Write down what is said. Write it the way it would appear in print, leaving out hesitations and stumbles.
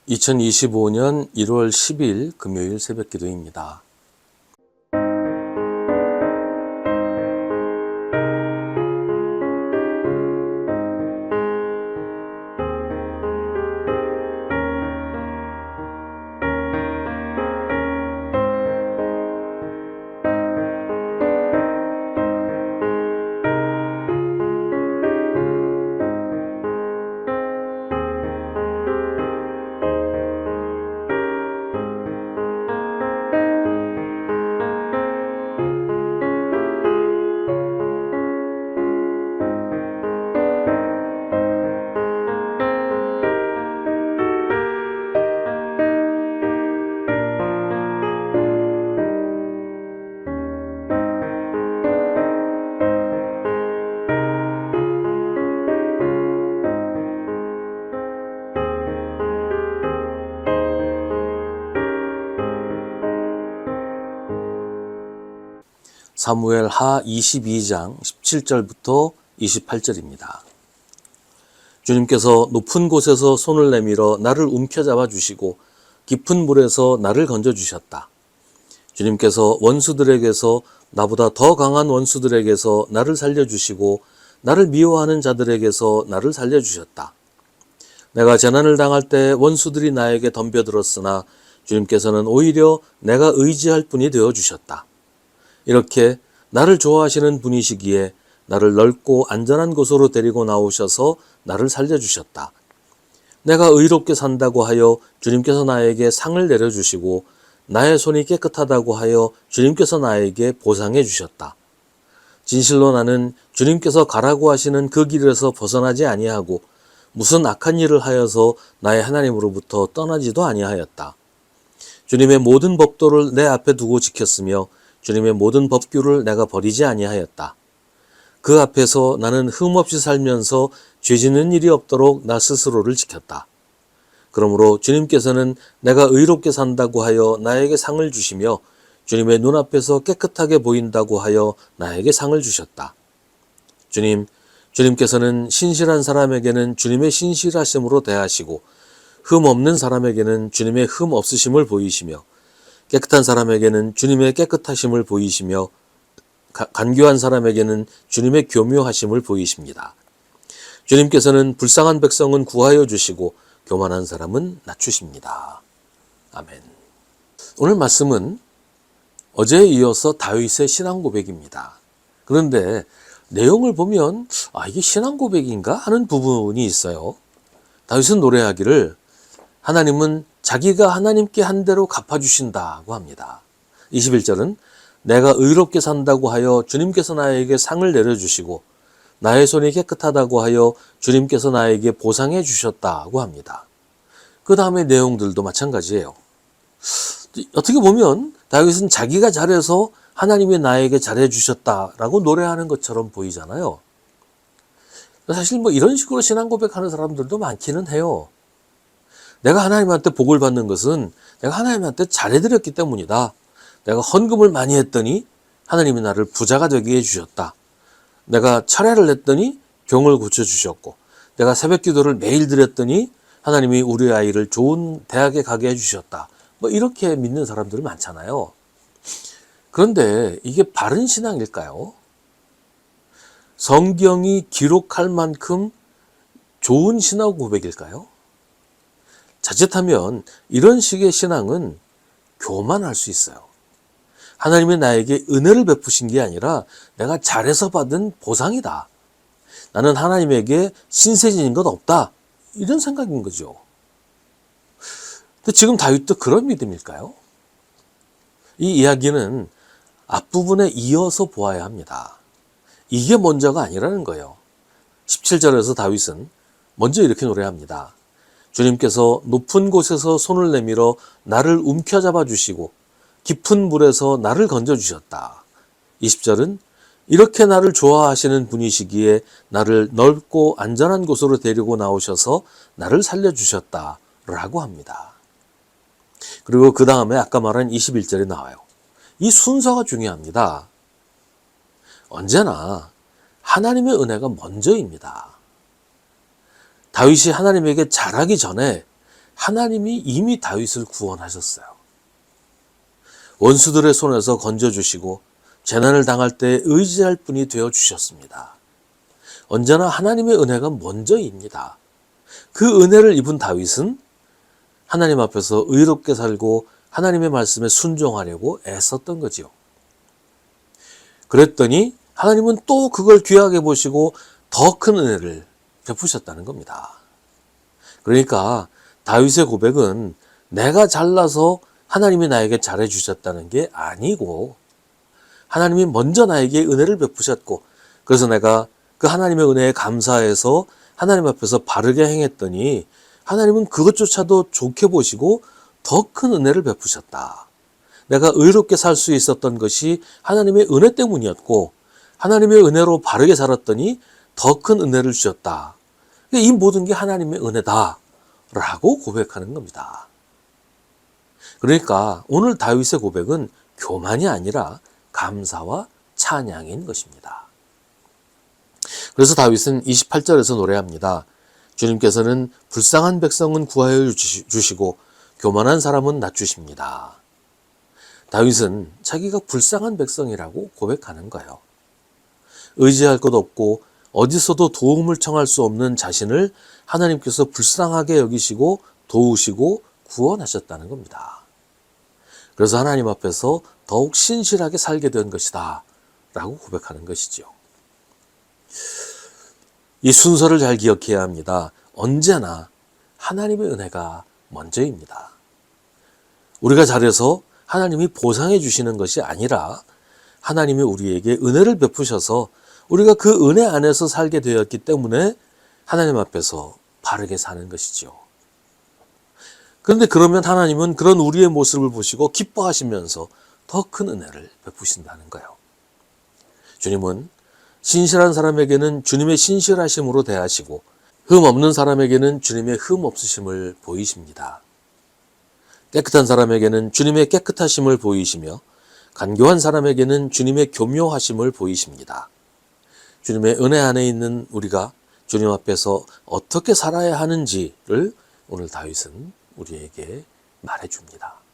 2025년 1월 10일 금요일 새벽 기도입니다. 사무엘 하 22장 17절부터 28절입니다. 주님께서 높은 곳에서 손을 내밀어 나를 움켜잡아 주시고 깊은 물에서 나를 건져 주셨다. 주님께서 원수들에게서, 나보다 더 강한 원수들에게서 나를 살려주시고 나를 미워하는 자들에게서 나를 살려주셨다. 내가 재난을 당할 때 원수들이 나에게 덤벼들었으나 주님께서는 오히려 내가 의지할 분이 되어주셨다. 이렇게 나를 좋아하시는 분이시기에 나를 넓고 안전한 곳으로 데리고 나오셔서 나를 살려주셨다. 내가 의롭게 산다고 하여 주님께서 나에게 상을 내려주시고 나의 손이 깨끗하다고 하여 주님께서 나에게 보상해 주셨다. 진실로 나는 주님께서 가라고 하시는 그 길에서 벗어나지 아니하고 무슨 악한 일을 하여서 나의 하나님으로부터 떠나지도 아니하였다. 주님의 모든 법도를 내 앞에 두고 지켰으며 주님의 모든 법규를 내가 버리지 아니하였다. 그 앞에서 나는 흠없이 살면서 죄 짓는 일이 없도록 나 스스로를 지켰다. 그러므로 주님께서는 내가 의롭게 산다고 하여 나에게 상을 주시며 주님의 눈앞에서 깨끗하게 보인다고 하여 나에게 상을 주셨다. 주님께서는 신실한 사람에게는 주님의 신실하심으로 대하시고 흠 없는 사람에게는 주님의 흠 없으심을 보이시며 깨끗한 사람에게는 주님의 깨끗하심을 보이시며 간교한 사람에게는 주님의 교묘하심을 보이십니다. 주님께서는 불쌍한 백성은 구하여 주시고 교만한 사람은 낮추십니다. 아멘. 오늘 말씀은 어제에 이어서 다윗의 신앙 고백입니다. 그런데 내용을 보면 이게 신앙 고백인가 하는 부분이 있어요. 다윗은 노래하기를 하나님은 자기가 하나님께 한 대로 갚아주신다고 합니다. 21절은 내가 의롭게 산다고 하여 주님께서 나에게 상을 내려주시고 나의 손이 깨끗하다고 하여 주님께서 나에게 보상해 주셨다고 합니다. 그 다음의 내용들도 마찬가지예요. 어떻게 보면 다윗은 자기가 잘해서 하나님이 나에게 잘해 주셨다라고 노래하는 것처럼 보이잖아요. 사실 이런 식으로 신앙 고백하는 사람들도 많기는 해요. 내가 하나님한테 복을 받는 것은 내가 하나님한테 잘해드렸기 때문이다. 내가 헌금을 많이 했더니 하나님이 나를 부자가 되게 해주셨다. 내가 철회를 했더니 병을 고쳐주셨고 내가 새벽 기도를 매일 드렸더니 하나님이 우리 아이를 좋은 대학에 가게 해주셨다. 이렇게 믿는 사람들 많잖아요. 그런데 이게 바른 신앙일까요? 성경이 기록할 만큼 좋은 신앙 고백일까요? 자칫하면 이런 식의 신앙은 교만할 수 있어요. 하나님이 나에게 은혜를 베푸신 게 아니라 내가 잘해서 받은 보상이다. 나는 하나님에게 신세진인 것 없다. 이런 생각인 거죠. 근데 지금 다윗도 그런 믿음일까요? 이 이야기는 앞부분에 이어서 보아야 합니다. 이게 먼저가 아니라는 거예요. 17절에서 다윗은 먼저 이렇게 노래합니다. 주님께서 높은 곳에서 손을 내밀어 나를 움켜잡아 주시고 깊은 물에서 나를 건져 주셨다. 20절은 이렇게 나를 좋아하시는 분이시기에 나를 넓고 안전한 곳으로 데리고 나오셔서 나를 살려주셨다 라고 합니다. 그리고 그 다음에 아까 말한 21절에 나와요. 이 순서가 중요합니다. 언제나 하나님의 은혜가 먼저입니다. 다윗이 하나님에게 잘하기 전에 하나님이 이미 다윗을 구원하셨어요. 원수들의 손에서 건져주시고 재난을 당할 때 의지할 분이 되어주셨습니다. 언제나 하나님의 은혜가 먼저입니다. 그 은혜를 입은 다윗은 하나님 앞에서 의롭게 살고 하나님의 말씀에 순종하려고 애썼던 거지요. 그랬더니 하나님은 또 그걸 귀하게 보시고 더 큰 은혜를 베푸셨다는 겁니다. 그러니까 다윗의 고백은 내가 잘나서 하나님이 나에게 잘해주셨다는 게 아니고 하나님이 먼저 나에게 은혜를 베푸셨고 그래서 내가 그 하나님의 은혜에 감사해서 하나님 앞에서 바르게 행했더니 하나님은 그것조차도 좋게 보시고 더 큰 은혜를 베푸셨다. 내가 의롭게 살 수 있었던 것이 하나님의 은혜 때문이었고 하나님의 은혜로 바르게 살았더니 더 큰 은혜를 주셨다. 이 모든 게 하나님의 은혜다 라고 고백하는 겁니다. 그러니까 오늘 다윗의 고백은 교만이 아니라 감사와 찬양인 것입니다. 그래서 다윗은 28절에서 노래합니다. 주님께서는 불쌍한 백성은 구하여 주시고 교만한 사람은 낮추십니다. 다윗은 자기가 불쌍한 백성이라고 고백하는 거예요. 의지할 것 없고 어디서도 도움을 청할 수 없는 자신을 하나님께서 불쌍하게 여기시고 도우시고 구원하셨다는 겁니다. 그래서 하나님 앞에서 더욱 신실하게 살게 된 것이다 라고 고백하는 것이죠. 이 순서를 잘 기억해야 합니다. 언제나 하나님의 은혜가 먼저입니다. 우리가 잘해서 하나님이 보상해 주시는 것이 아니라 하나님이 우리에게 은혜를 베푸셔서 우리가 그 은혜 안에서 살게 되었기 때문에 하나님 앞에서 바르게 사는 것이죠. 그런데 그러면 하나님은 그런 우리의 모습을 보시고 기뻐하시면서 더 큰 은혜를 베푸신다는 거예요. 주님은 신실한 사람에게는 주님의 신실하심으로 대하시고 흠 없는 사람에게는 주님의 흠 없으심을 보이십니다. 깨끗한 사람에게는 주님의 깨끗하심을 보이시며 간교한 사람에게는 주님의 교묘하심을 보이십니다. 주님의 은혜 안에 있는 우리가 주님 앞에서 어떻게 살아야 하는지를 오늘 다윗은 우리에게 말해줍니다.